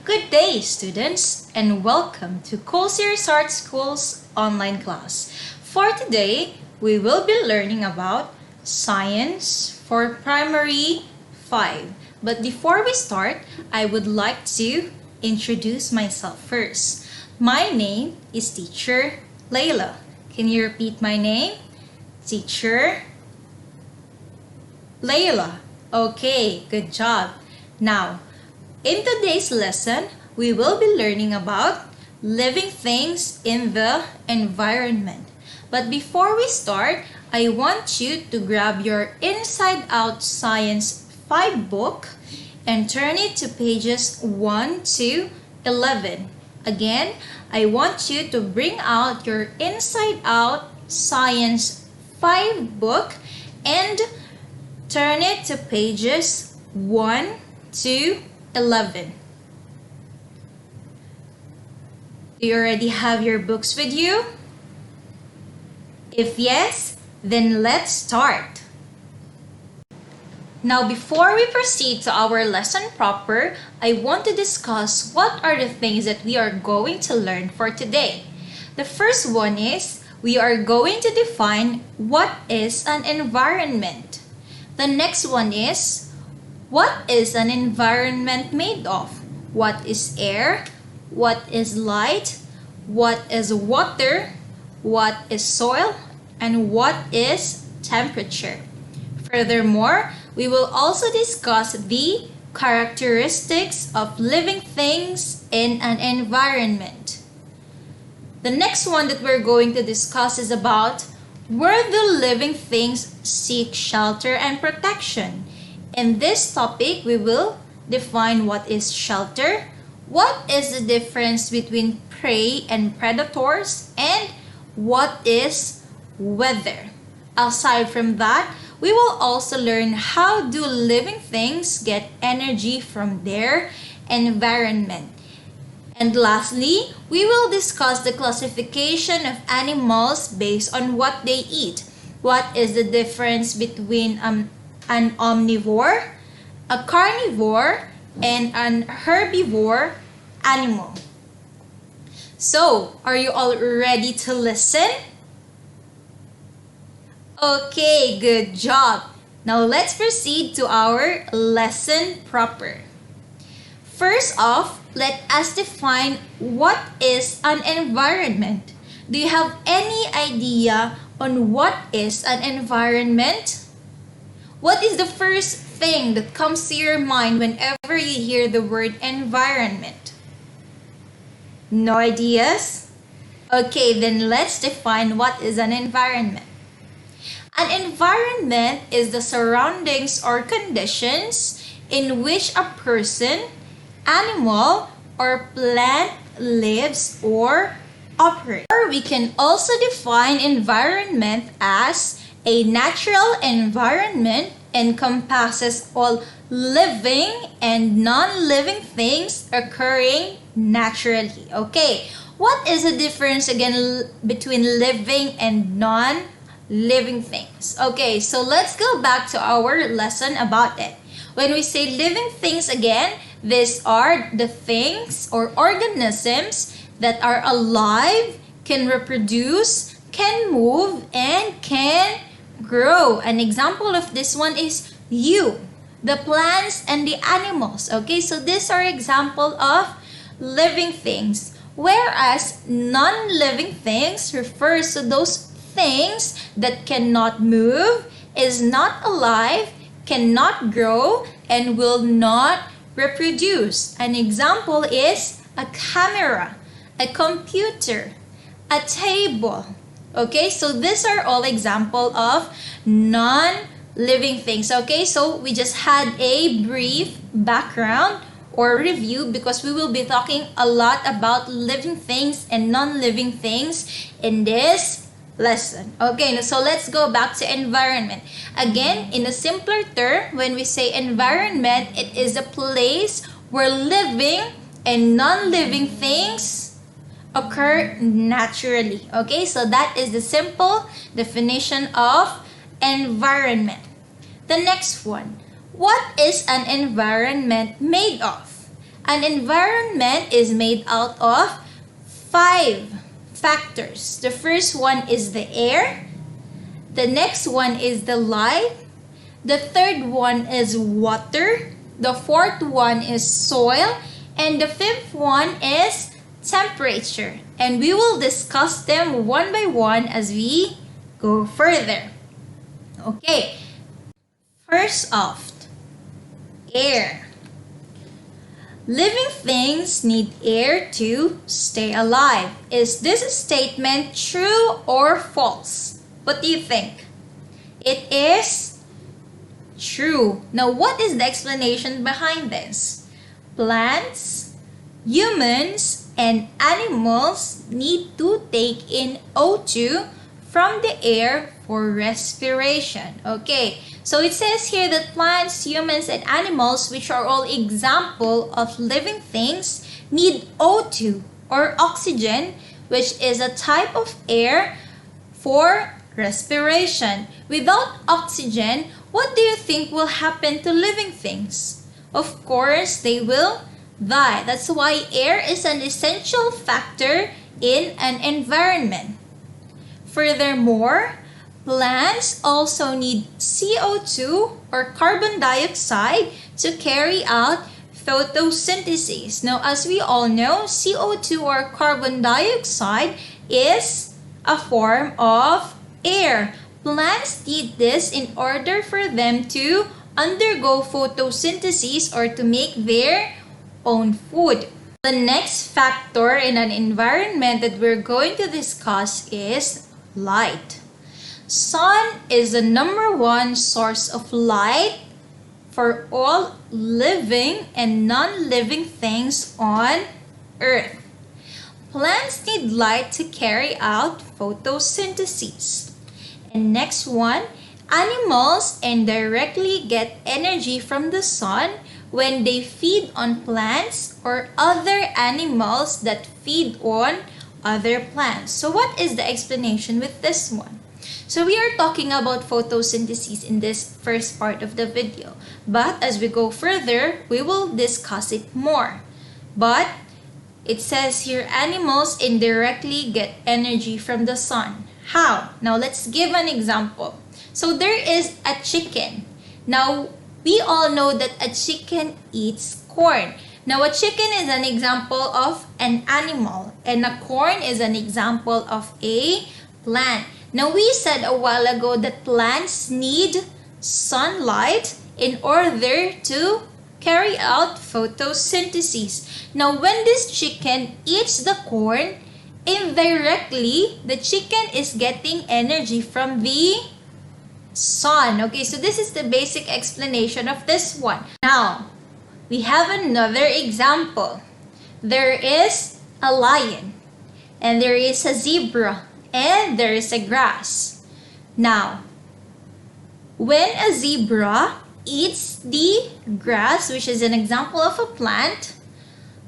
Good day, students, and welcome to Cozy Resort School's online class. For today, we will be learning about science for primary 5. But before we start, I would like to introduce myself first. My name is Teacher Layla. Can you repeat my name? Teacher Layla. Okay, good job. Now, in today's lesson, we will be learning about living things in the environment. But before we start, I want you to grab your Inside Out Science 5 book and turn it to pages 1 to 11. Again, I want you to bring out your Inside Out Science 5 book and turn it to pages 1 to 11. Do you already have your books with you? If yes, then let's start. Now, before we proceed to our lesson proper, I want to discuss what are the things that we are going to learn for today. The first one is we are going to define what is an environment. The next one is what is an environment made of? What is air? What is light? What is water? What is soil? And what is temperature? Furthermore, we will also discuss the characteristics of living things in an environment. The next one that we're going to discuss is about where the living things seek shelter and protection. In this topic, we will define what is shelter, what is the difference between prey and predators, and what is weather. Aside from that, we will also learn how do living things get energy from their environment. And lastly, we will discuss the classification of animals based on what they eat. What is the difference between an omnivore, a carnivore, and an herbivore animal. So, are you all ready to listen? Okay, good job. Now let's proceed to our lesson proper. First off, let us define what is an environment. Do you have any idea on what is an environment? What is the first thing that comes to your mind whenever you hear the word environment? No ideas? Okay, then let's define what is an environment. An environment is the surroundings or conditions in which a person, animal, or plant lives or operates. Or we can also define environment as a natural environment encompasses all living and non-living things occurring naturally. Okay, what is the difference again between living and non-living things? Okay, so let's go back to our lesson about it. When we say living things again, these are the things or organisms that are alive, can reproduce, can move, and can grow. An example of this one is you, the plants and the animals. Okay, so these are example of living things. Whereas non-living things refers to those things that cannot move, is not alive, cannot grow, and will not reproduce. An example is a camera, a computer, a table. Okay, so these are all example of non-living things. Okay, so we just had a brief background or review because we will be talking a lot about living things and non-living things in this lesson. Okay, so let's go back to environment. Again, in a simpler term, when we say environment, it is a place where living and non-living things occur naturally. Okay, so that is the simple definition of environment. The next one, what is an environment made of? An environment is made out of 5 factors. The first one is the air. The next one is the light. The third one is water. The fourth one is soil. And the fifth one is temperature. And we will discuss them one by one as we go further. Okay. First off, air. Living things need air to stay alive. Is this statement true or false? What do you think? It is true. Now, what is the explanation behind this? Plants, humans, and animals need to take in O2 from the air for respiration. Okay, so it says here that plants, humans, and animals, which are all example of living things, need O2 or oxygen, which is a type of air for respiration. Without oxygen, what do you think will happen to living things? Of course, they will die. That's why air is an essential factor in an environment. Furthermore, plants also need CO2 or carbon dioxide to carry out photosynthesis. Now, as we all know, CO2 or carbon dioxide is a form of air. Plants need this in order for them to undergo photosynthesis or to make their own food. The next factor in an environment that we're going to discuss is light. Sun is the #1 source of light for all living and non-living things on Earth. Plants need light to carry out photosynthesis. And next one, animals indirectly get energy from the sun when they feed on plants or other animals that feed on other plants. So what is the explanation with this one? So we are talking about photosynthesis in this first part of the video. But as we go further, we will discuss it more. But it says here, animals indirectly get energy from the sun. How? Now let's give an example. So there is a chicken. Now we all know that a chicken eats corn. Now, a chicken is an example of an animal, and a corn is an example of a plant. Now, we said a while ago that plants need sunlight in order to carry out photosynthesis. Now, when this chicken eats the corn, indirectly, the chicken is getting energy from the sun. Okay, so this is the basic explanation of this one. Now, we have another example. There is a lion, and there is a zebra, and there is a grass. Now, when a zebra eats the grass, which is an example of a plant,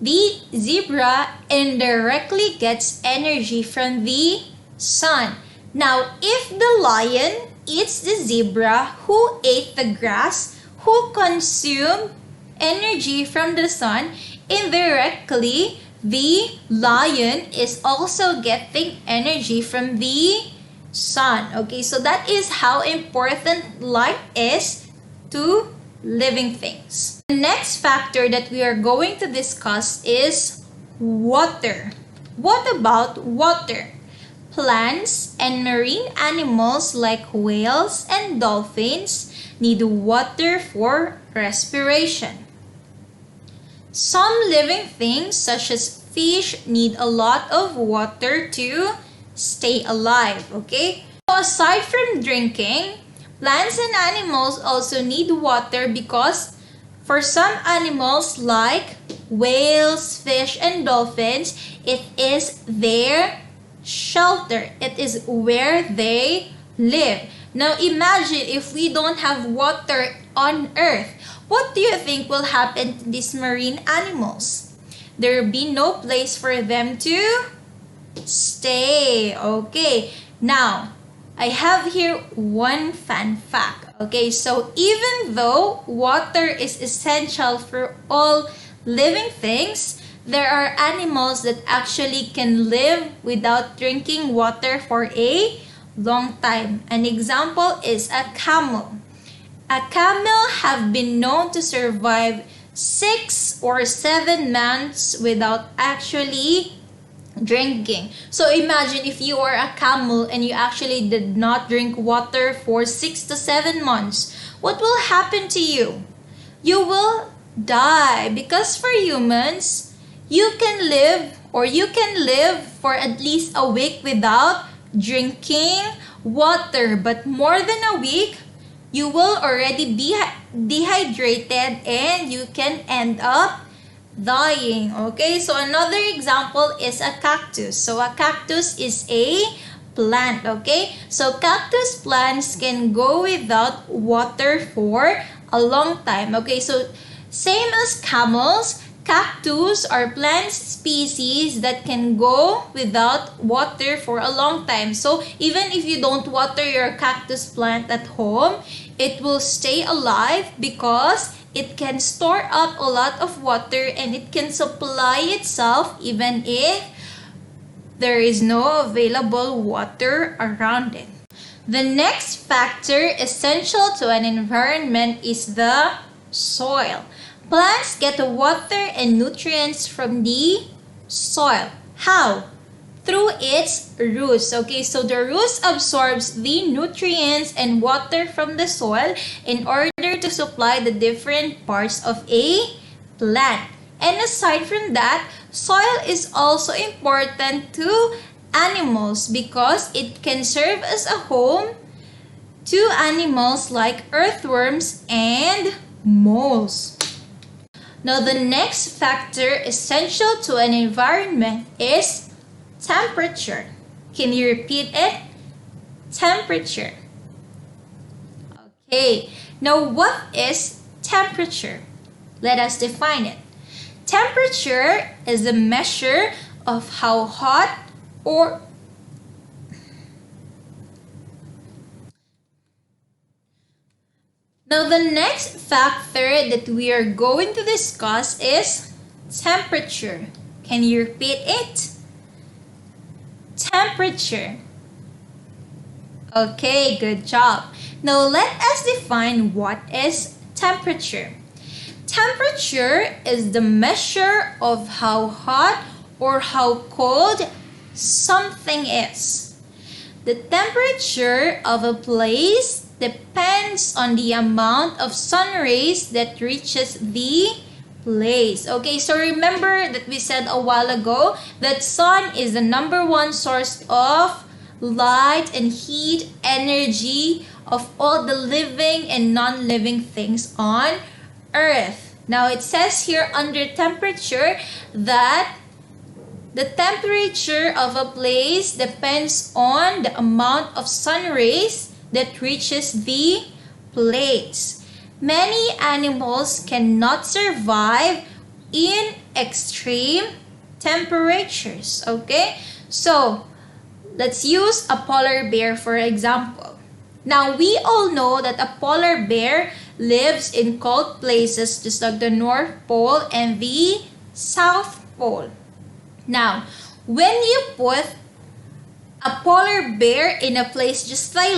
the zebra indirectly gets energy from the sun. Now, if the lion eats the zebra who ate the grass, who consumed energy from the sun, indirectly, the lion is also getting energy from the sun. Okay, so that is how important light is to living things. The next factor that we are going to discuss is water. What about water? Plants and marine animals like whales and dolphins need water for respiration. Some living things, such as fish, need a lot of water to stay alive, okay? So aside from drinking, plants and animals also need water because for some animals like whales, fish, and dolphins, it is their shelter. It is where they live. Now imagine if we don't have water on Earth. What do you think will happen to these marine animals? There will be no place for them to stay. Okay, now I have here one fun fact. Okay, so even though water is essential for all living things, there are animals that actually can live without drinking water for a long time. An example is a camel. A camel have been known to survive 6 or 7 months without actually drinking. So imagine if you are a camel and you actually did not drink water for 6 to 7 months. What will happen to you? You will die, because for humans, you can live for at least a week without drinking water, but more than a week, you will already be dehydrated and you can end up dying. Okay, so another example is a cactus. So a cactus is a plant. Okay, so cactus plants can go without water for a long time. Okay, so same as camels, cactus are plant species that can go without water for a long time. So even if you don't water your cactus plant at home, it will stay alive because it can store up a lot of water and it can supply itself even if there is no available water around it. The next factor essential to an environment is the soil. Plants get water and nutrients from the soil. How? Through its roots. Okay, so the roots absorbs the nutrients and water from the soil in order to supply the different parts of a plant. And aside from that, soil is also important to animals because it can serve as a home to animals like earthworms and moles. Now, the next factor essential to an environment is temperature. Can you repeat it? Temperature. Okay, now what is temperature? Let us define it. Temperature is the measure of how hot or Now, the next factor that we are going to discuss is temperature. Can you repeat it? Temperature. Okay, good job. Now, let us define what is temperature. Temperature is the measure of how hot or how cold something is. The temperature of a place depends on the amount of sun rays that reaches the place. Okay, so remember that we said a while ago that sun is the number one source of light and heat energy of all the living and non-living things on Earth. Now it says here under temperature that the temperature of a place depends on the amount of sun rays that reaches the place. Many animals cannot survive in extreme temperatures. Okay, so let's use a polar bear for example. Now we all know that a polar bear lives in cold places just like the North Pole and the South Pole. Now, when you put a polar bear in a place just like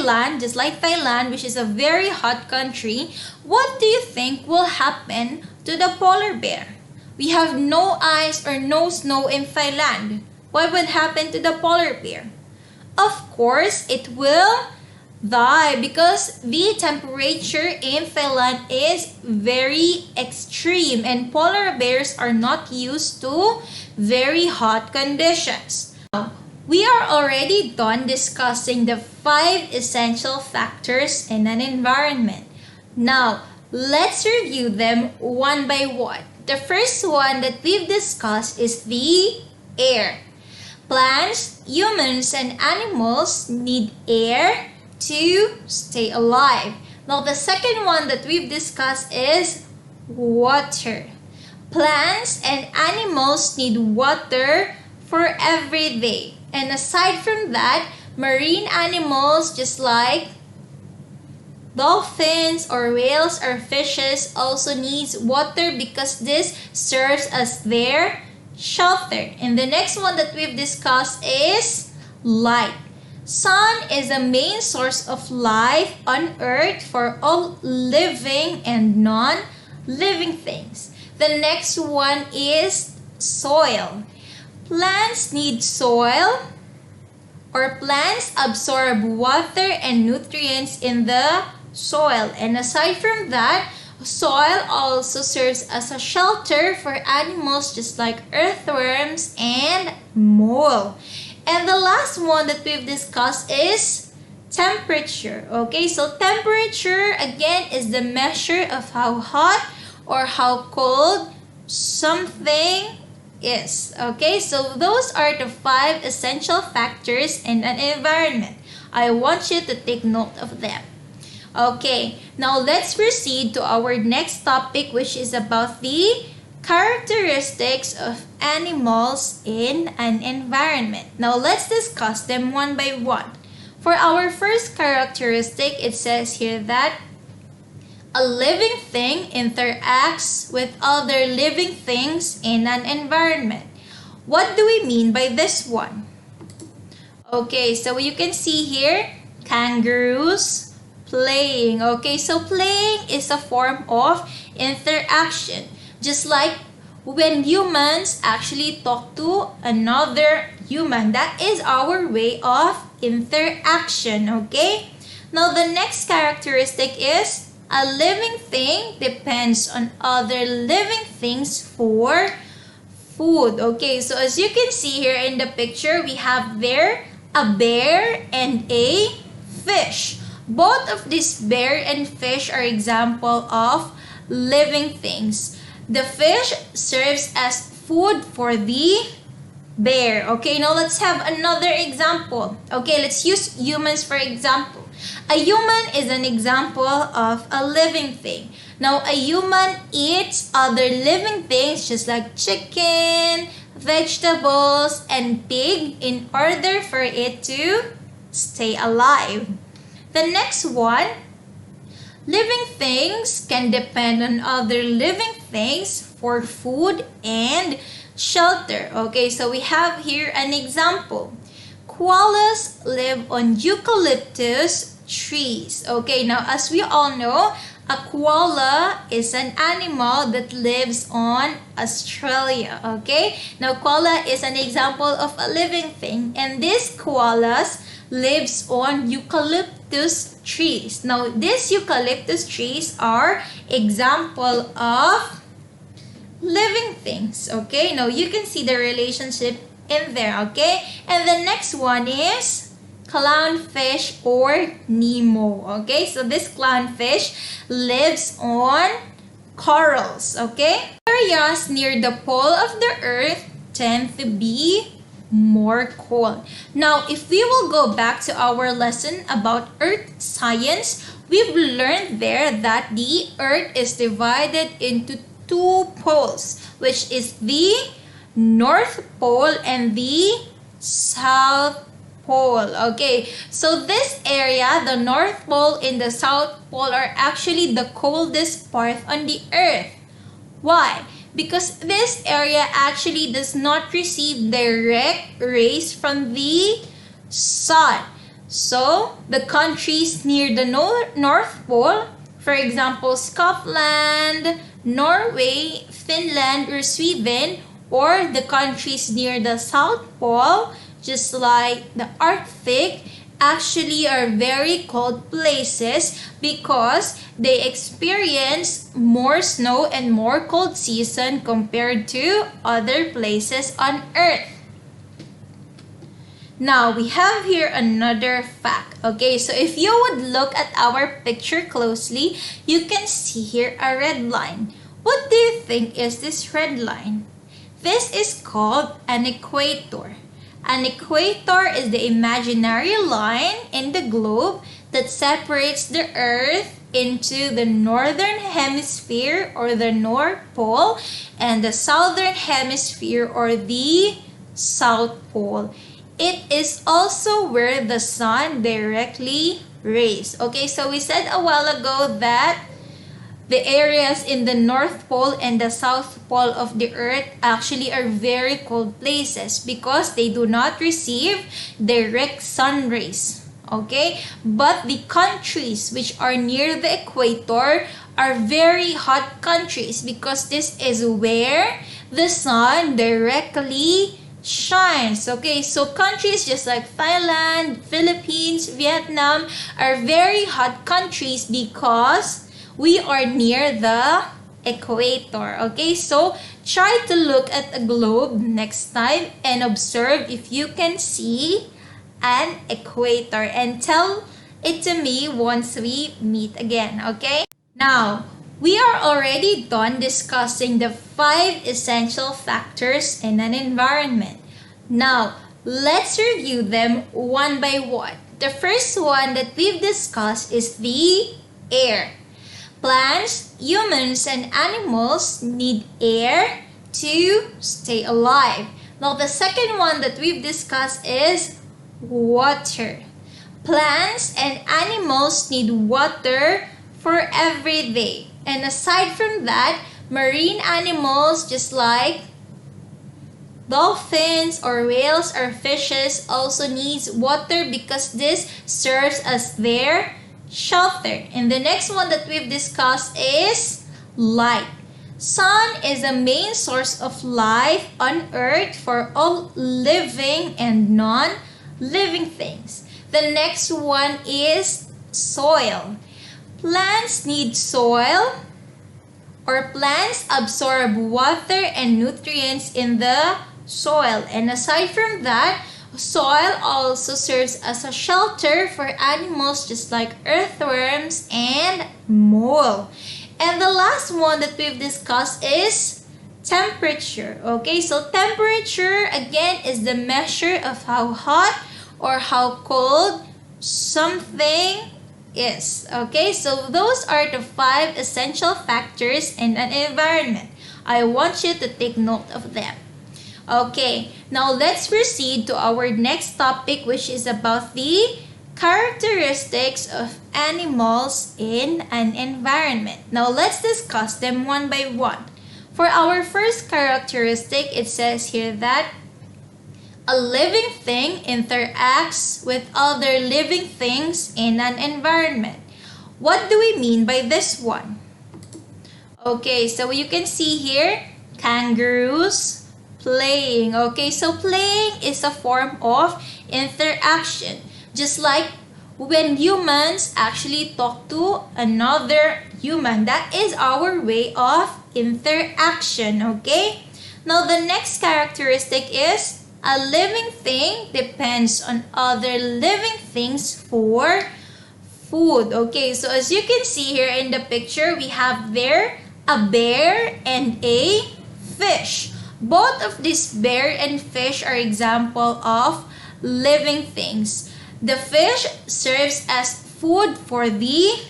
Thailand, which is a very hot country, what do you think will happen to the polar bear? We have no ice or no snow in Thailand. What would happen to the polar bear? Of course, it will die because the temperature in Thailand is very extreme and polar bears are not used to very hot conditions. Now, we are already done discussing the 5 essential factors in an environment. Now, let's review them one by one. The first one that we've discussed is the air. Plants, humans, and animals need air to stay alive. Now, the second one that we've discussed is water. Plants and animals need water for every day. And aside from that, marine animals just like Dolphins or whales or fishes also needs water because this serves as their shelter. And the next one that we've discussed is light. Sun is the main source of life on Earth for all living and non-living things. The next one is soil. Plants need soil, or plants absorb water and nutrients in the soil. And aside from that, soil also serves as a shelter for animals just like earthworms and mold. And the last one that we've discussed is temperature. Okay, so temperature again is the measure of how hot or how cold something is. Okay, so those are the 5 essential factors in an environment. I want you to take note of them. Okay, now let's proceed to our next topic, which is about the characteristics of animals in an environment. Now let's discuss them one by one. For our first characteristic, it says here that a living thing interacts with other living things in an environment. What do we mean by this one? Okay, so you can see here, kangaroos playing. Okay, so playing is a form of interaction. Just like when humans actually talk to another human, that is our way of interaction. Okay, now the next characteristic is a living thing depends on other living things for food. Okay, so as you can see here in the picture, we have there a bear and a fish. Both of these bear and fish are example of living things. The fish serves as food for the bear. Okay, now let's have another example. Okay, let's use humans for example. A human is an example of a living thing. Now, a human eats other living things just like chicken, vegetables, and pig in order for it to stay alive. The next one, living things can depend on other living things for food and shelter. Okay, so we have here an example. Koalas live on eucalyptus trees. Okay, now as we all know, a koala is an animal that lives on Australia. Okay, now koala is an example of a living thing, and these koalas lives on eucalyptus trees. Now these eucalyptus trees are example of living things. Okay, now you can see the relationship in there. Okay, and the next one is clownfish or Nemo. Okay, so this clownfish lives on corals. Okay, areas near the pole of the earth tend to be more cold. Now, if we will go back to our lesson about earth science, we've learned there that the earth is divided into 2 poles, which is the North Pole and the South Pole. Okay, so this area, the North Pole and the South Pole, are actually the coldest part on the earth. Why? Because this area actually does not receive direct rays from the sun. So, the countries near the North Pole, for example, Scotland, Norway, Finland, or Sweden, or the countries near the South Pole, just like the Arctic, actually are very cold places because they experience more snow and more cold season compared to other places on Earth. Now, we have here another fact. Okay, so if you would look at our picture closely, you can see here a red line. What do you think is this red line? This is called an equator. An equator is the imaginary line in the globe that separates the Earth into the northern hemisphere or the North Pole and the southern hemisphere or the South Pole. It is also where the sun directly rays. Okay, so we said a while ago that the areas in the North Pole and the South Pole of the Earth actually are very cold places because they do not receive direct sun rays. Okay, but the countries which are near the equator are very hot countries because this is where the sun directly shines. Okay, so countries just like Thailand, Philippines, Vietnam are very hot countries because we are near the equator. Okay, so try to look at a globe next time and observe if you can see an equator and tell it to me once we meet again. Okay, now we are already done discussing the 5 essential factors in an environment. Now let's review them one by one. The first one that we've discussed is the air. Plants, humans, and animals need air to stay alive. Now, the second one that we've discussed is water. Plants and animals need water for every day. And aside from that, marine animals just like dolphins or whales or fishes also needs water because this serves as their shelter. And the next one that we've discussed is light. Sun is the main source of life on Earth for all living and non-living things. The next one is soil. Plants need soil, or plants absorb water and nutrients in the soil. And aside from that, soil also serves as a shelter for animals just like earthworms and mold. And the last one that we've discussed is temperature. Okay, so temperature again is the measure of how hot or how cold something is. Okay, so those are the 5 essential factors in an environment. I want you to take note of them. Okay, now let's proceed to our next topic, which is about the characteristics of animals in an environment. Now let's discuss them one by one. For our first characteristic, it says here that a living thing interacts with other living things in an environment. What do we mean by this one? Okay, so you can see here, kangaroos playing. Okay, so playing is a form of interaction. Just like when humans actually talk to another human, that is our way of interaction. Okay, now the next characteristic is a living thing depends on other living things for food. Okay, so as you can see here in the picture, we have there a bear and a fish. Both of these bear and fish are example of living things. The fish serves as food for the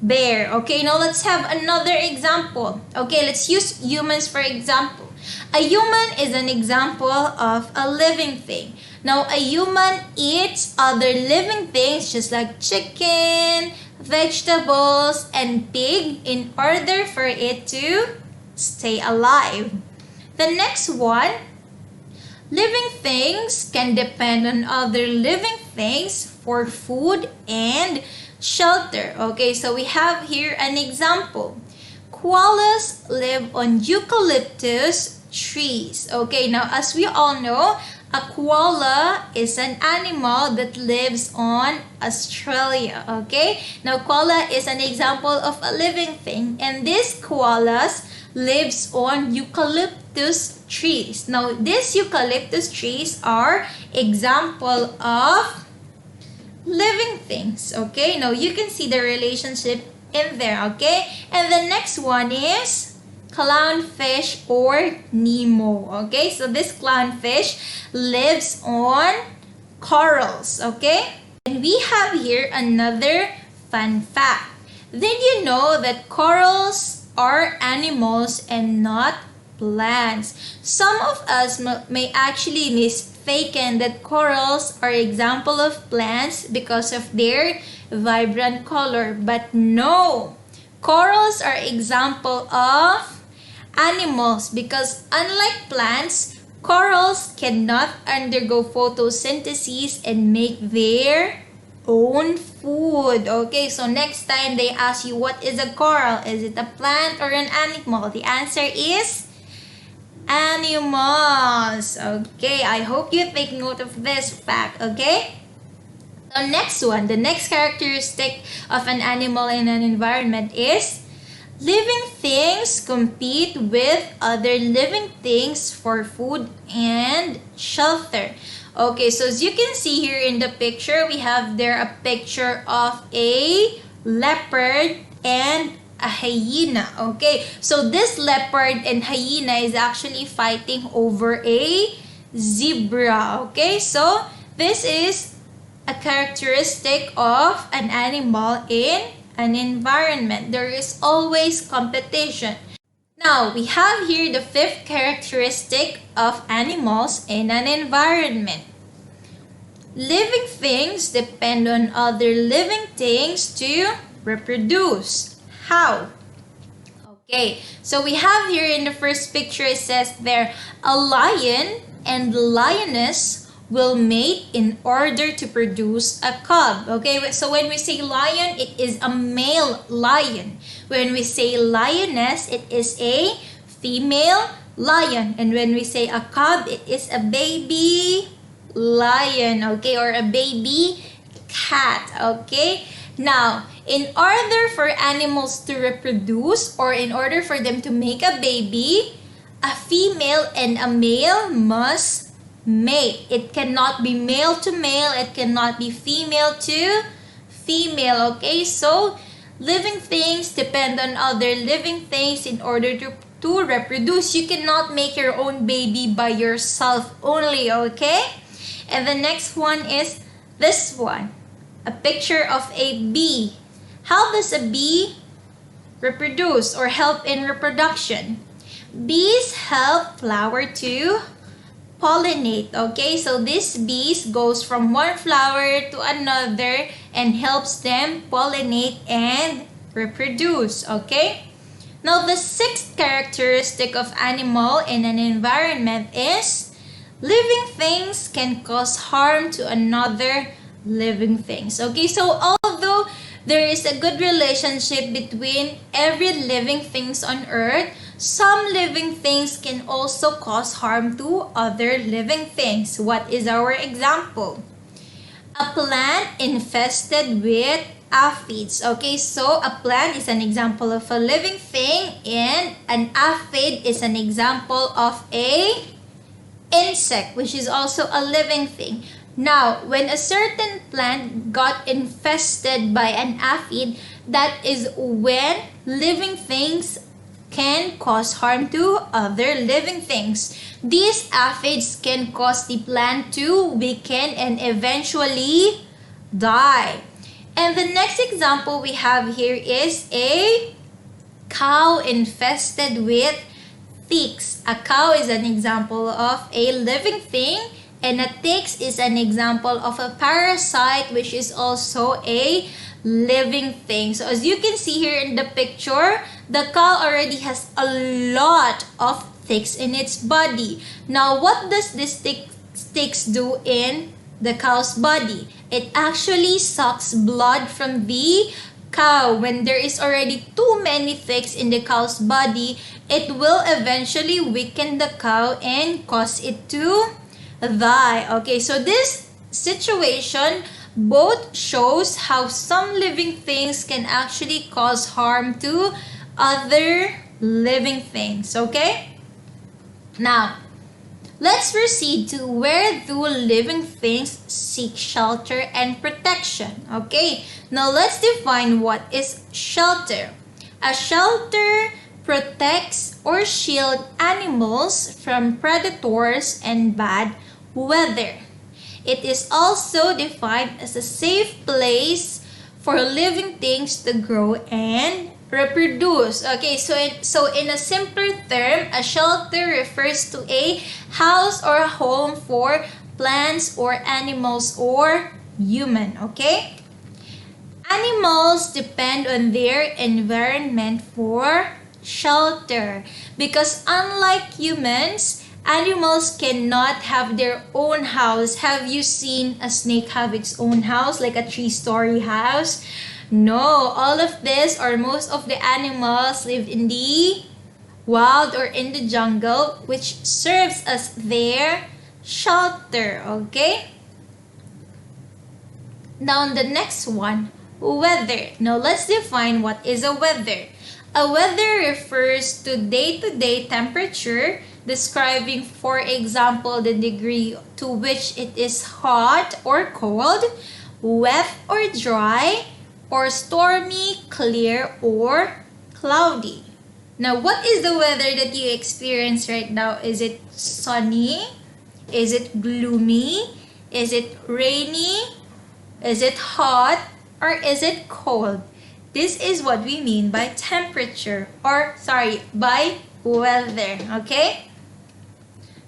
bear. Okay, now let's have another example. Okay, let's use humans for example. A human is an example of a living thing. Now, a human eats other living things just like chicken, vegetables, and pig in order for it to stay alive. The next one, living things can depend on other living things for food and shelter. Okay, so we have here an example. Koalas live on eucalyptus trees. Okay, now as we all know, a koala is an animal that lives on Australia. Okay, now koala is an example of a living thing, and these koalas lives on eucalyptus trees. Now, these eucalyptus trees are example of living things. Okay, now you can see the relationship in there. Okay, and the next one is clownfish or Nemo. Okay, so this clownfish lives on corals. Okay, and we have here another fun fact. Did you know that corals are animals and not plants? Some of us may actually miss mistaken that corals are example of plants because of their vibrant color. But no, corals are example of animals because unlike plants, corals cannot undergo photosynthesis and make their own food. Okay, so next time they ask you what is a coral, is it a plant or an animal? The answer is animals. Okay, I hope you take note of this fact. Okay, the next one, the next characteristic of an animal in an environment is living things compete with other living things for food and shelter. Okay, so as you can see here in the picture, we have there a picture of a leopard and a hyena. Okay, so this leopard and hyena is actually fighting over a zebra. Okay, so this is a characteristic of an animal in an environment. There is always competition. Now, we have here the fifth characteristic of animals in an environment. Living things depend on other living things to reproduce. How? Okay, so we have here in the first picture, it says there, a lion and lioness will mate in order to produce a cub. Okay, so when we say lion, it is a male lion. When we say lioness, it is a female lion. And when we say a cub, it is a baby lion, okay, or a baby cat. Okay, now in order for animals to reproduce, or in order for them to make a baby, a female and a male must mate. It cannot be male to male, it cannot be female to female. Okay, so living things depend on other living things in order to reproduce. You cannot make your own baby by yourself only. Okay, and the next one is this one, a picture of a bee. How does a bee reproduce or help in reproduction? Bees help flower to pollinate. Okay, so this bees goes from one flower to another and helps them pollinate and reproduce. Okay, now the sixth characteristic of animal in an environment is living things can cause harm to another living things. Okay, so although there is a good relationship between every living things on earth, some living things can also cause harm to other living things. What is our example? A plant infested with aphids. Okay, so a plant is an example of a living thing, and an aphid is an example of a insect, which is also a living thing. Now, when a certain plant got infested by an aphid, that is when living things can cause harm to other living things. These aphids can cause the plant to weaken and eventually die. And the next example we have here is a cow infested with ticks. A cow is an example of a living thing, and a ticks is an example of a parasite, which is also a living thing. So as you can see here in the picture, the cow already has a lot of ticks in its body. Now, what does this ticks do in the cow's body? It actually sucks blood from the cow. When there is already too many ticks in the cow's body, it will eventually weaken the cow and cause it to die. Okay, so this situation both shows how some living things can actually cause harm to other living things. Okay, now let's proceed to where do living things seek shelter and protection. Okay, now let's define what is shelter. A shelter protects or shield animals from predators and bad weather. It is also defined as a safe place for living things to grow and reproduce. Okay, so in a simpler term, a shelter refers to a house or a home for plants or animals or human, okay? Animals depend on their environment for shelter because unlike humans, animals cannot have their own house. Have you seen a snake have its own house, like a 3-story house? No, all of this or most of the animals live in the wild or in the jungle, which serves as their shelter, okay? Now the next one, weather. Now let's define what is a weather. A weather refers to day-to-day temperature, describing, for example, the degree to which it is hot or cold, wet or dry, or stormy, clear, or cloudy. Now, what is the weather that you experience right now? Is it sunny? Is it gloomy? Is it rainy? Is it hot? Or is it cold? This is what we mean by temperature, or by weather, okay?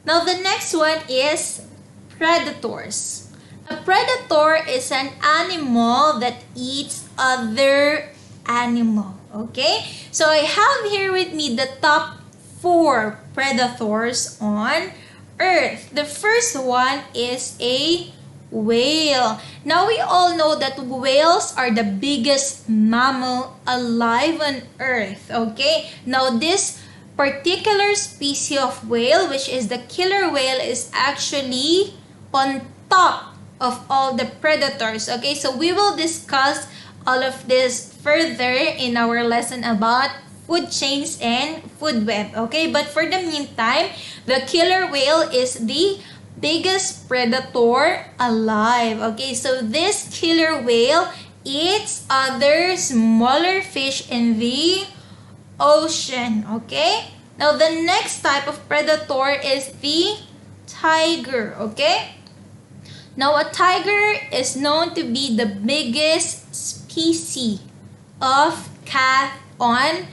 Now the next one is predators. A predator is an animal that eats other animal, okay? So I have here with me the top 4 predators on Earth. The first one is a whale. Now we all know that whales are the biggest mammal alive on Earth, okay? Now this particular species of whale, which is the killer whale, is actually on top of all the predators, okay? So we will discuss all of this further in our lesson about food chains and food web, okay? But for the meantime, the killer whale is the biggest predator alive, okay? So this killer whale eats other smaller fish in the ocean, okay? Now the next type of predator is the tiger, okay? Now a tiger is known to be the biggest species of cat on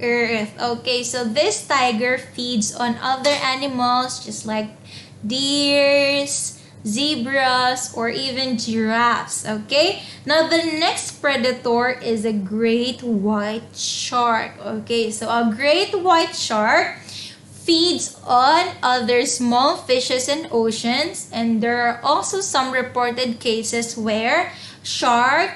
Earth, okay? So this tiger feeds on other animals just like deers, zebras, or even giraffes, okay? Now the next predator is a great white shark, okay? So a great white shark feeds on other small fishes in oceans, and there are also some reported cases where shark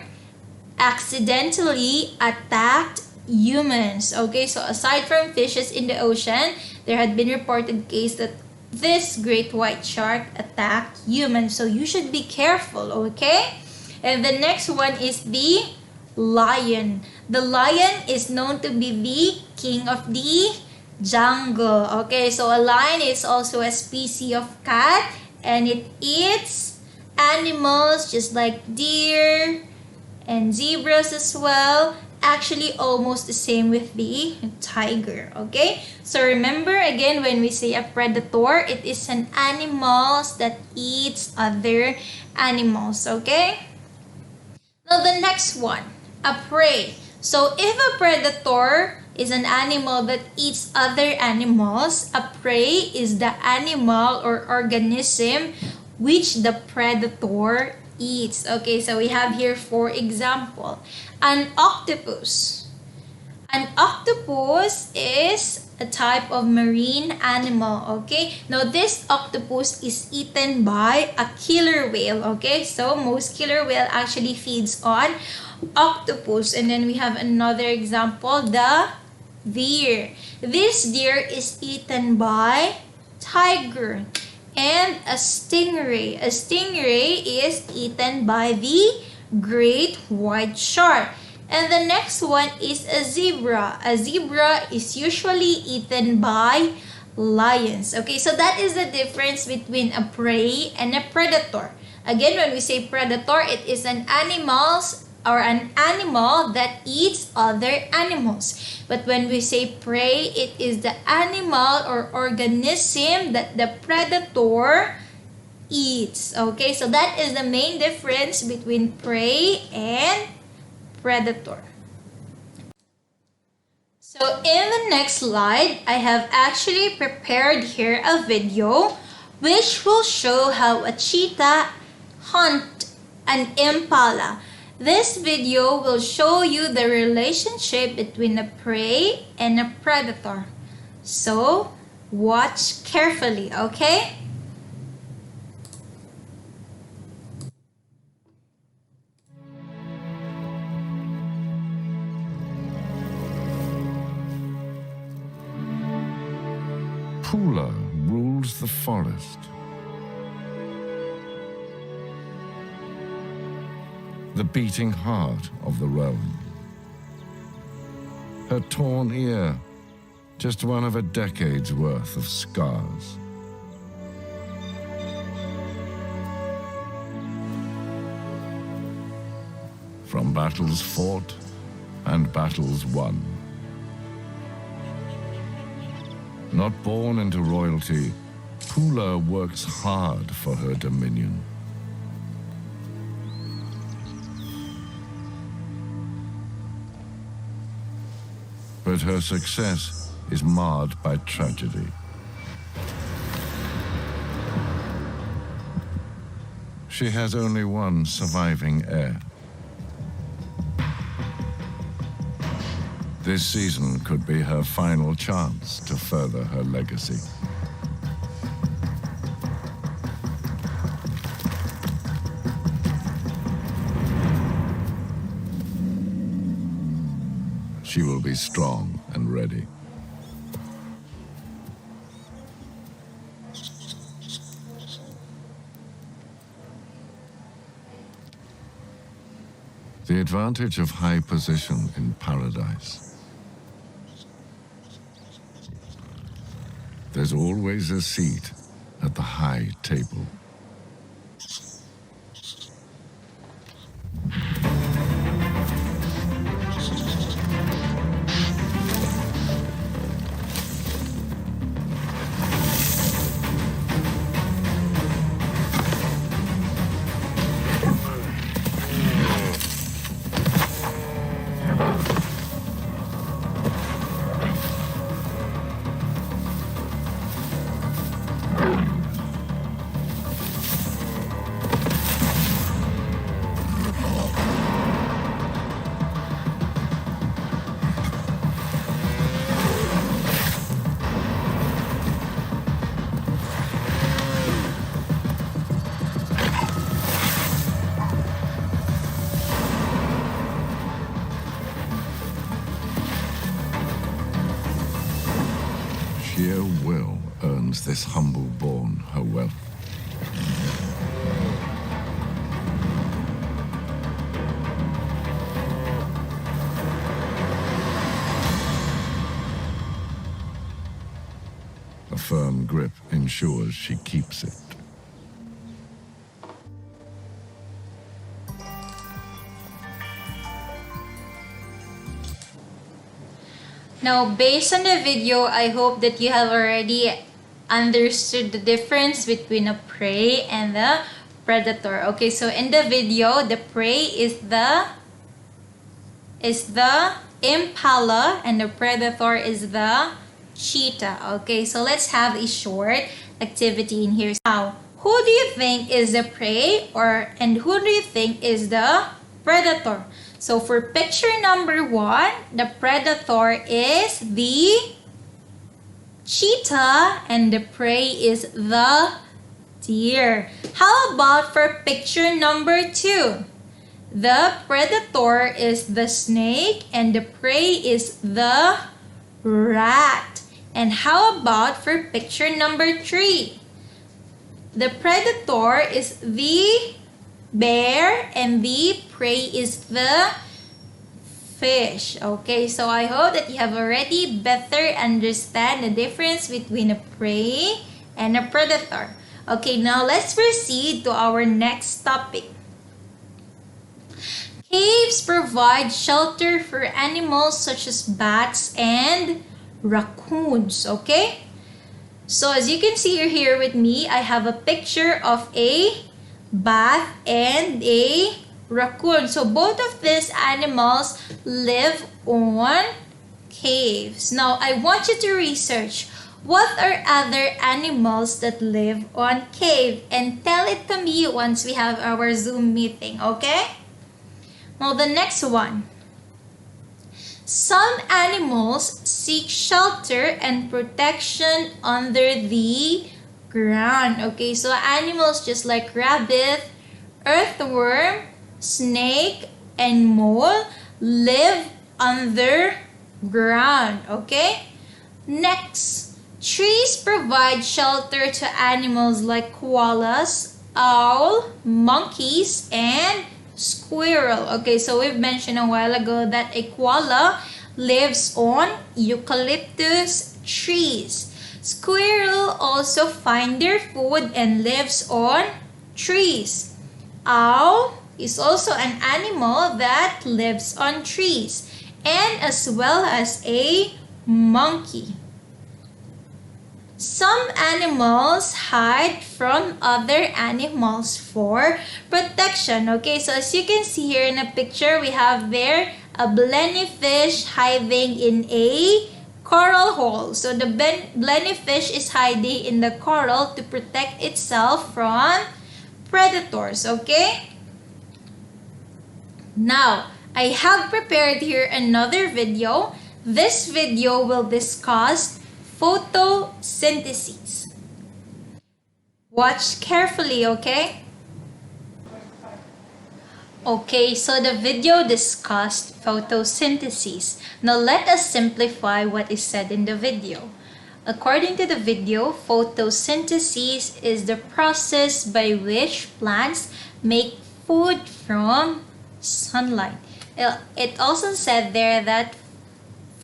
accidentally attacked humans, okay? So aside from fishes in the ocean, there had been reported case that this great white shark attacked humans, so you should be careful, okay? And the next one is the lion. The lion is known to be the king of the jungle, okay? So a lion is also a species of cat, and it eats animals just like deer and zebras as well. Actually almost the same with the tiger, okay? So remember again, when we say a predator, it is an animal that eats other animals, okay? Now the next one, a prey. So if a predator is an animal that eats other animals, a prey is the animal or organism which the predator eats. Okay, so we have here, for example, an octopus. An octopus is a type of marine animal, okay? Now this octopus is eaten by a killer whale, okay? So most killer whale actually feeds on octopus. And then we have another example, the deer. This deer is eaten by tiger. And a stingray. A stingray is eaten by the great white shark. And the next one is a zebra. A zebra is usually eaten by lions. Okay, so that is the difference between a prey and a predator. Again, when we say predator, it is an animal that eats other animals. But when we say prey, it is the animal or organism that the predator eats. Okay, so that is the main difference between prey and predator. So in the next slide, I have actually prepared here a video which will show how a cheetah hunt an impala. This video will show you the relationship between a prey and a predator. So, watch carefully, okay? Pula rules the forest. The beating heart of the realm. Her torn ear, just one of a decade's worth of scars. From battles fought and battles won. Not born into royalty, Pula works hard for her dominion. But her success is marred by tragedy. She has only one surviving heir. This season could be her final chance to further her legacy. She will be strong and ready. The advantage of high position in paradise. There's always a seat at the high table. Sheer will earns this humble born her wealth. A firm grip ensures she keeps it. Now, based on the video, I hope that you have already understood the difference between a prey and the predator. Okay, so in the video, the prey is the impala and the predator is the cheetah. Okay, so let's have a short activity in here. Now, who do you think is the prey and who do you think is the predator? So for picture number 1, the predator is the cheetah and the prey is the deer. How about for picture number 2? The predator is the snake and the prey is the rat. And how about for picture number 3? The predator is the bear and the prey is the fish. Okay, so I hope that you have already better understand the difference between a prey and a predator. Okay, now let's proceed to our next topic. Caves provide shelter for animals such as bats and raccoons. Okay, so as you can see here with me, I have a picture of a bat and a raccoon. So both of these animals live on caves. Now I want you to research What are other animals that live on cave? And tell it to me once we have our Zoom meeting, okay? Now the next one. Some animals seek shelter and protection under the ground. Okay, so animals just like rabbit, earthworm, snake, and mole live underground. Okay? Next, trees provide shelter to animals like koalas, owl, monkeys, and squirrel. Okay, so we've mentioned a while ago that a koala lives on eucalyptus trees. Squirrel also find their food and lives on trees. Owl is also an animal that lives on trees, and as well as a monkey. Some animals hide from other animals for protection. Okay, so as you can see here in a picture, we have there a blennyfish hiding in a coral hole. So the blennyfish is hiding in the coral to protect itself from predators. Okay? Now, I have prepared here another video. This video will discuss photosynthesis. Watch carefully, okay? Okay, so the video discussed photosynthesis. Now let us simplify what is said in the video. According to the video, photosynthesis is the process by which plants make food from sunlight. It also said there that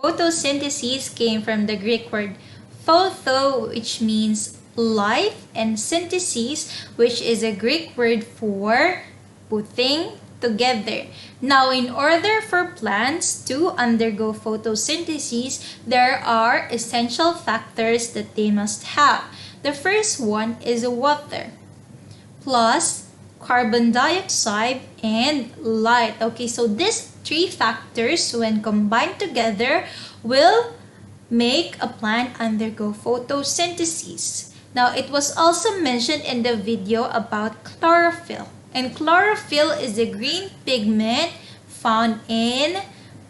photosynthesis came from the Greek word photo, which means life, and synthesis, which is a Greek word for putting together. Now, in order for plants to undergo photosynthesis, there are essential factors that they must have. The first one is water, plus carbon dioxide and light. Okay, so these three factors, when combined together, will make a plant undergo photosynthesis. Now, it was also mentioned in the video about chlorophyll. And chlorophyll is a green pigment found in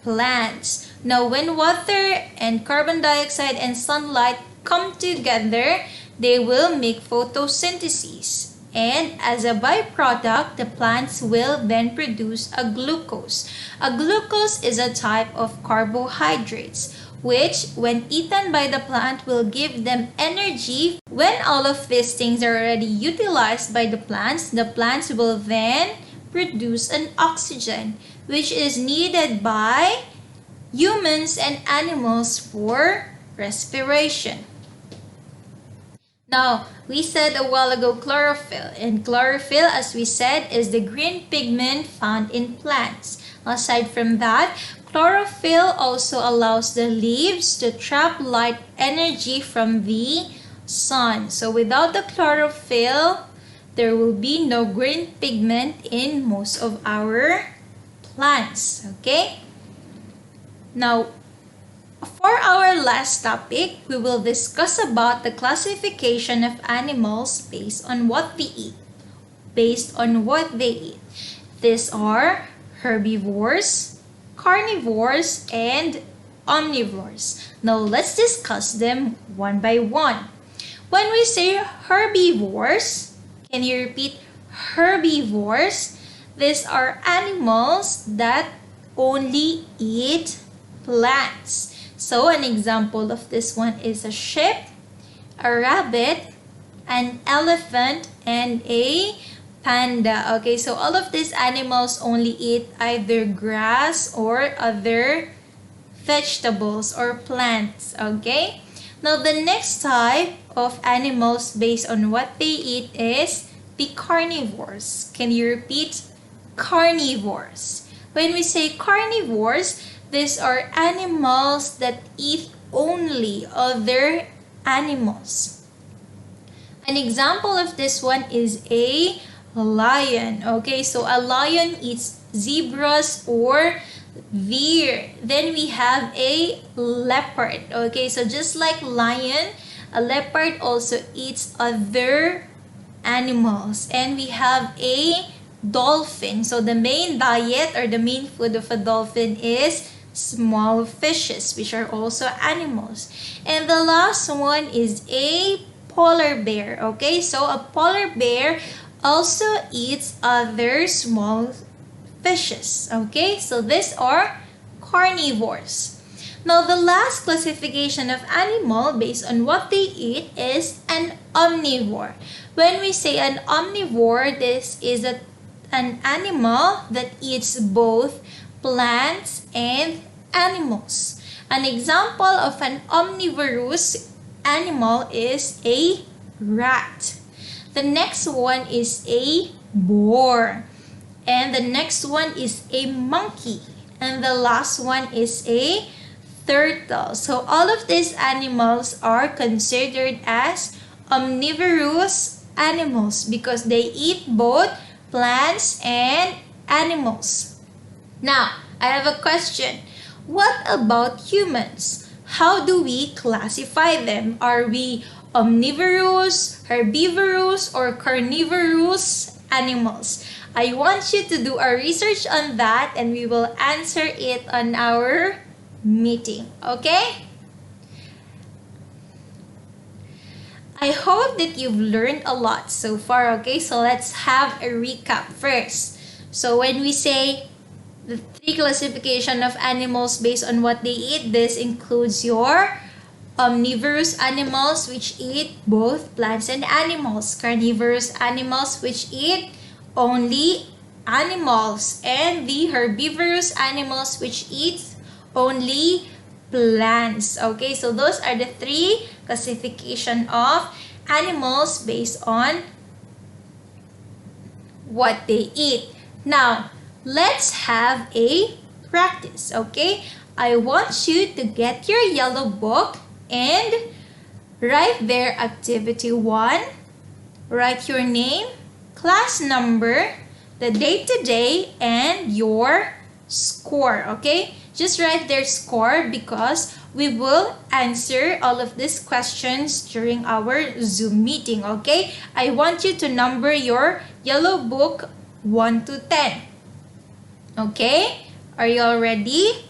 plants. Now, when water and carbon dioxide and sunlight come together, they will make photosynthesis. And as a byproduct, the plants will then produce a glucose. A glucose is a type of carbohydrates, which when eaten by the plant will give them energy. When all of these things are already utilized by the plants will then produce an oxygen, which is needed by humans and animals for respiration. Now, we said a while ago chlorophyll, and chlorophyll, as we said, is the green pigment found in plants. Aside from that, chlorophyll also allows the leaves to trap light energy from the sun. So without the chlorophyll, there will be no green pigment in most of our plants. Okay? Now, for our last topic, we will discuss about the classification of animals based on what we eat. Based on what they eat. These are herbivores, carnivores, and omnivores. Now, let's discuss them one by one. When we say herbivores, can you repeat herbivores? These are animals that only eat plants. So, an example of this one is a sheep, a rabbit, an elephant, and a panda. Okay, so all of these animals only eat either grass or other vegetables or plants. Okay, now the next type of animals based on what they eat is the carnivores. Can you repeat carnivores? When we say carnivores, these are animals that eat only other animals. An example of this one is a lion. Okay, so a lion eats zebras or deer. Then we have a leopard. Okay, so just like lion, A leopard also eats other animals. And we have a dolphin. So the main diet or the main food of a dolphin is small fishes, which are also animals. And the last one is a polar bear. Okay, so a polar bear also eats other small fishes. Okay, so these are carnivores. Now, the last classification of animal based on what they eat is an omnivore. When we say an omnivore, this is an animal that eats both plants and animals. An example of an omnivorous animal is a rat. The next one is a boar. And the next one is a monkey. And the last one is a turtle. So all of these animals are considered as omnivorous animals because they eat both plants and animals. Now, I have a question. What about humans? How do we classify them? Are we omnivorous, herbivorous, or carnivorous animals? I want you to do a research on that and we will answer it on our meeting, okay? I hope that you've learned a lot so far, okay? So let's have a recap first. So when we say the three classification of animals based on what they eat, this includes your omnivorous animals which eat both plants and animals, carnivorous animals which eat only animals, and the herbivorous animals which eat only plants. Okay, so those are the three classification of animals based on what they eat. Now, let's have a practice, okay? I want you to get your yellow book and write there activity 1. Write your name, class number, the date today, and your score, okay? Just write their score because we will answer all of these questions during our Zoom meeting, okay? I want you to number your yellow book 1 to 10. Okay? Are you all ready?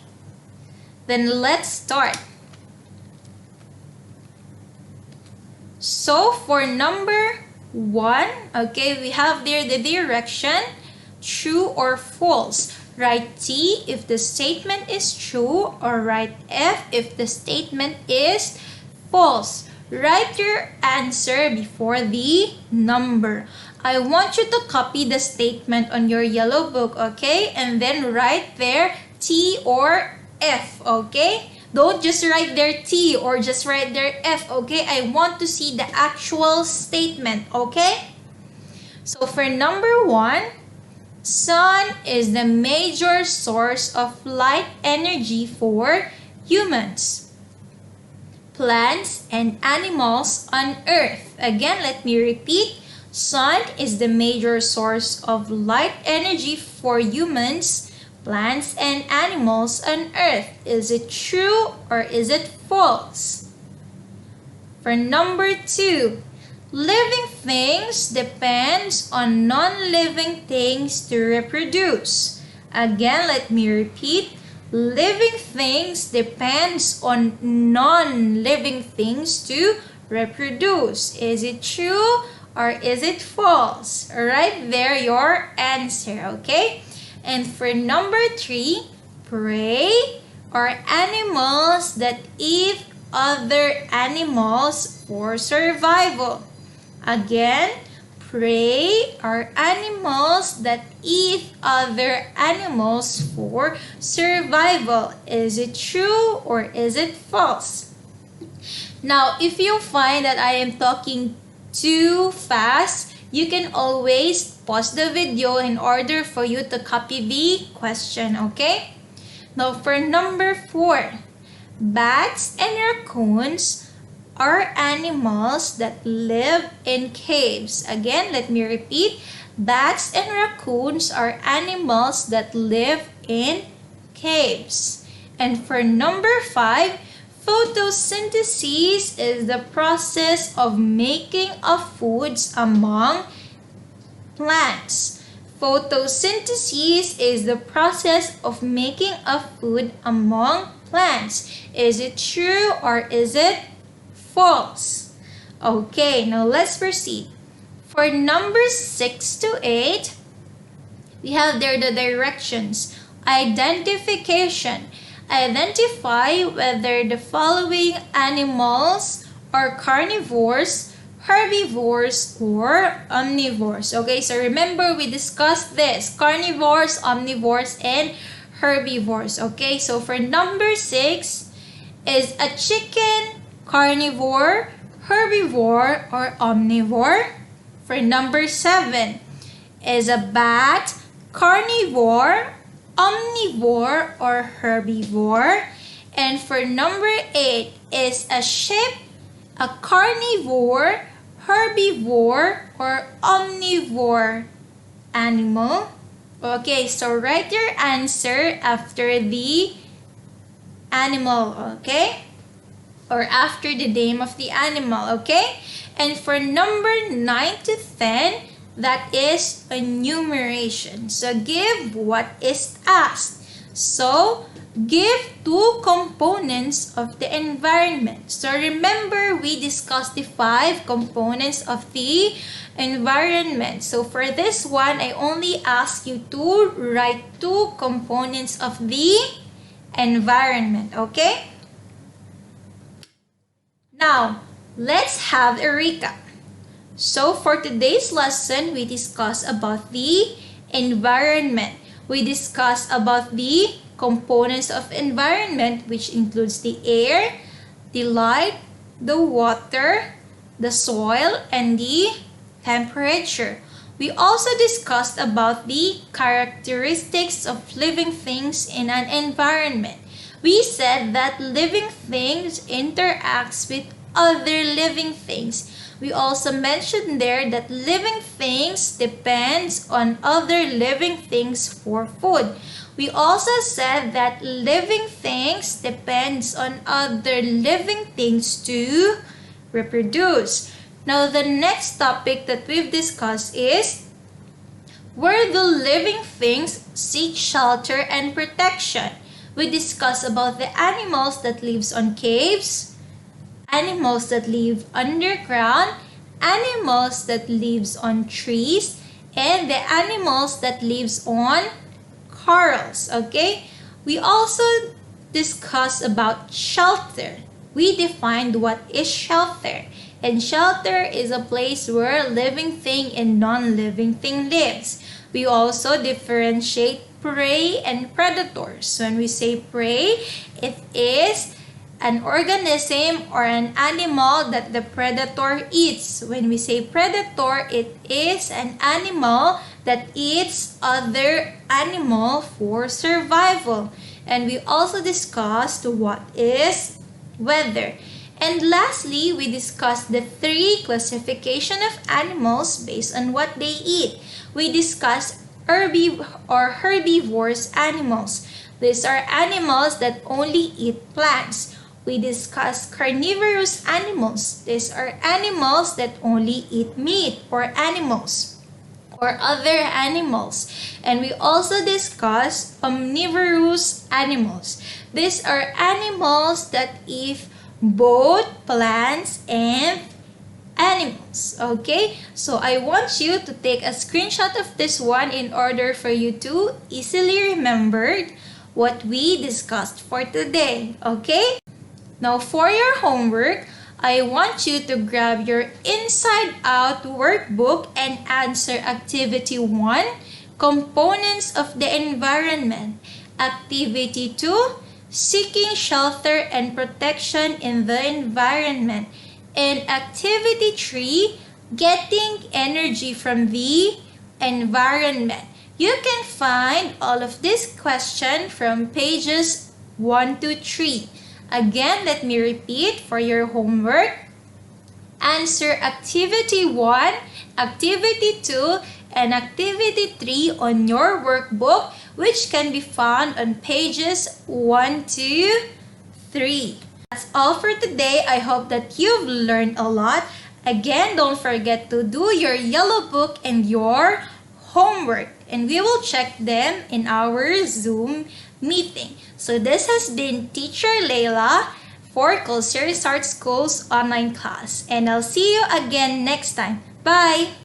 Then let's start. So for number 1, okay, we have there the direction, true or false. Write T if the statement is true or write F if the statement is false. Write your answer before the number. I want you to copy the statement on your yellow book, okay? And then write there T or F, okay? Don't just write there T or just write there F, okay? I want to see the actual statement, okay? So for number 1, sun is the major source of light energy for humans, plants, and animals on Earth. Again, let me repeat. Sun is the major source of light energy for humans, plants, and animals on Earth. Is it true or is it false? For number 2, living things depends on non-living things to reproduce. Again, let me repeat. Living things depends on non-living things to reproduce. Is it true or is it false? Write there your answer, okay? And for number 3, prey are animals that eat other animals for survival. Again, prey are animals that eat other animals for survival. Is it true or is it false? Now, if you find that I am talking too fast, you can always pause the video in order for you to copy the question, okay? Now, for number 4, bats and raccoons are animals that live in caves. Again, let me repeat. Bats and raccoons are animals that live in caves. And for number 5, Photosynthesis is the process of making of foods among plants. Photosynthesis is the process of making of food among plants. Is it true or is it false? Okay, now let's proceed. For numbers 6 to 8, we have there the directions. Identification. Identify whether the following animals are carnivores, herbivores, or omnivores. Okay, so remember we discussed this. Carnivores, omnivores, and herbivores. Okay, so for number 6, is a chicken carnivore, herbivore, or omnivore? For number 7, is a bat carnivore, omnivore, or herbivore? And for number 8, is a sheep a carnivore, herbivore, or omnivore animal? Okay, so write your answer after the animal, okay? Or after the name of the animal, okay? And for number 9 to 10, that is enumeration. So give what is asked. So give 2 components of the environment. So remember we discussed the 5 components of the environment. So for this one, I only ask you to write 2 components of the environment, okay? Now, let's have a recap. So for today's lesson, we discussed about the environment. We discussed about the components of environment, which includes the air, the light, the water, the soil, and the temperature. We also discussed about the characteristics of living things in an environment. We said that living things interacts with other living things. We also mentioned there that living things depends on other living things for food. We also said that living things depends on other living things to reproduce. Now, the next topic that we've discussed is where the living things seek shelter and protection. We discussed about the animals that lives on caves, animals that live underground, animals that lives on trees, and the animals that lives on corals, okay? We also discussed about shelter. We defined what is shelter. And shelter is a place where a living thing and non-living thing lives. We also differentiate prey and predators. When we say prey, it is an organism or an animal that the predator eats. When we say predator, it is an animal that eats other animal for survival. And we also discussed what is weather. And lastly, we discussed the 3 classification of animals based on what they eat. We discussed herbivorous animals. These are animals that only eat plants. We discussed carnivorous animals. These are animals that only eat meat or animals or other animals. And we also discussed omnivorous animals. These are animals that eat both plants and animals. Okay, so I want you to take a screenshot of this one in order for you to easily remember what we discussed for today. Okay, now for your homework, I want you to grab your Inside Out workbook and answer Activity 1, Components of the Environment. Activity 2, Seeking Shelter and Protection in the Environment. And Activity 3, Getting Energy from the Environment. You can find all of this question from pages 1 to 3. Again, let me repeat for your homework. Answer Activity 1, Activity 2, and Activity 3 on your workbook, which can be found on pages 1 to 3. That's all for today. I hope that you've learned a lot. Again, don't forget to do your yellow book and your homework. And we will check them in our Zoom meeting. So this has been Teacher Layla for Culture Start School's online class. And I'll see you again next time. Bye!